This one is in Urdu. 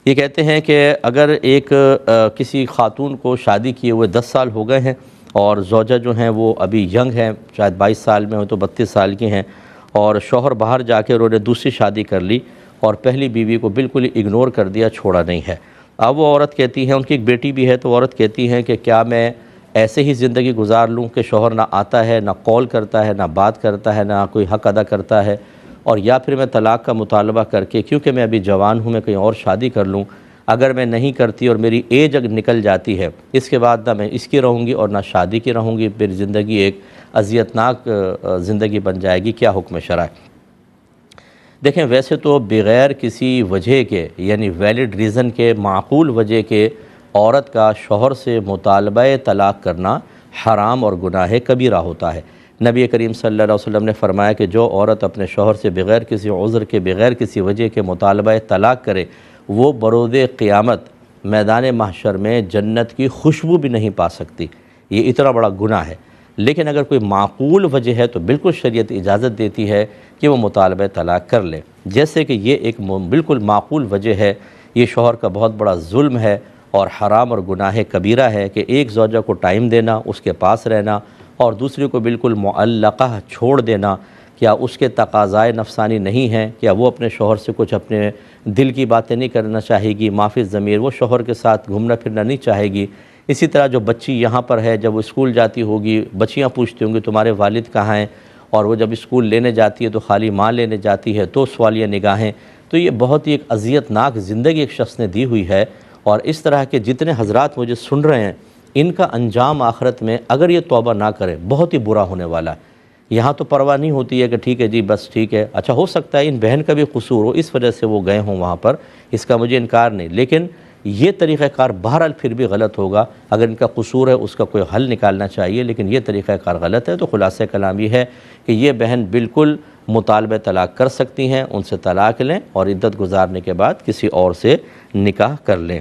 یہ کہتے ہیں کہ اگر ایک کسی خاتون کو شادی کیے ہوئے 10 سال ہو گئے ہیں اور زوجہ جو ہیں وہ ابھی ینگ ہیں، شاید 22 سال میں ہو تو 32 سال کی ہیں، اور شوہر باہر جا کے انہوں نے دوسری شادی کر لی اور پہلی بیوی کو بالکل اگنور کر دیا، چھوڑا نہیں ہے۔ اب وہ عورت کہتی ہیں، ان کی ایک بیٹی بھی ہے، تو وہ عورت کہتی ہیں کہ کیا میں ایسے ہی زندگی گزار لوں کہ شوہر نہ آتا ہے، نہ کال کرتا ہے، نہ بات کرتا ہے، نہ کوئی حق ادا کرتا ہے، اور یا پھر میں طلاق کا مطالبہ کر کے، کیونکہ میں ابھی جوان ہوں، میں کہیں اور شادی کر لوں، اگر میں نہیں کرتی اور میری ایج اگر نکل جاتی ہے، اس کے بعد نہ میں اس کی رہوں گی اور نہ شادی کی رہوں گی، میری زندگی ایک اذیتناک زندگی بن جائے گی، کیا حکم شرع ہے؟ دیکھیں، ویسے تو بغیر کسی وجہ کے، یعنی ویلڈ ریزن کے، معقول وجہ کے، عورت کا شوہر سے مطالبہ طلاق کرنا حرام اور گناہ کبیرہ ہوتا ہے۔ نبی کریم صلی اللہ علیہ وسلم نے فرمایا کہ جو عورت اپنے شوہر سے بغیر کسی عذر کے، بغیر کسی وجہ کے مطالبہ طلاق کرے، وہ بروز قیامت میدان محشر میں جنت کی خوشبو بھی نہیں پا سکتی۔ یہ اتنا بڑا گناہ ہے۔ لیکن اگر کوئی معقول وجہ ہے تو بالکل شریعت اجازت دیتی ہے کہ وہ مطالبہ طلاق کر لے، جیسے کہ یہ ایک بالکل معقول وجہ ہے۔ یہ شوہر کا بہت بڑا ظلم ہے اور حرام اور گناہ کبیرہ ہے کہ ایک زوجہ کو ٹائم دینا، اس کے پاس رہنا، اور دوسری کو بالکل معلقہ چھوڑ دینا۔ کیا اس کے تقاضائے نفسانی نہیں ہیں؟ کیا وہ اپنے شوہر سے کچھ اپنے دل کی باتیں نہیں کرنا چاہے گی؟ معافی ضمیر، وہ شوہر کے ساتھ گھومنا پھرنا نہیں چاہے گی؟ اسی طرح جو بچی یہاں پر ہے، جب وہ اسکول جاتی ہوگی، بچیاں پوچھتی ہوں گی تمہارے والد کہاں ہیں، اور وہ جب اسکول لینے جاتی ہے تو خالی ماں لینے جاتی ہے، تو سوالیہ نگاہیں۔ تو یہ بہت ہی ایک اذیتناک زندگی ایک شخص نے دی ہوئی ہے، اور اس طرح کے جتنے حضرات مجھے سن رہے ہیں، ان کا انجام آخرت میں اگر یہ توبہ نہ کریں بہت ہی برا ہونے والا ہے۔ یہاں تو پرواہ نہیں ہوتی ہے کہ ٹھیک ہے جی بس ٹھیک ہے، اچھا ہو سکتا ہے ان بہن کا بھی قصور ہو، اس وجہ سے وہ گئے ہوں وہاں پر، اس کا مجھے انکار نہیں، لیکن یہ طریقہ کار بہرحال پھر بھی غلط ہوگا۔ اگر ان کا قصور ہے اس کا کوئی حل نکالنا چاہیے، لیکن یہ طریقہ کار غلط ہے۔ تو خلاصہ کلام یہ ہے کہ یہ بہن بالکل مطالبہ طلاق کر سکتی ہیں، ان سے طلاق لیں اور عدت گزارنے کے بعد کسی اور سے نکاح کر لیں۔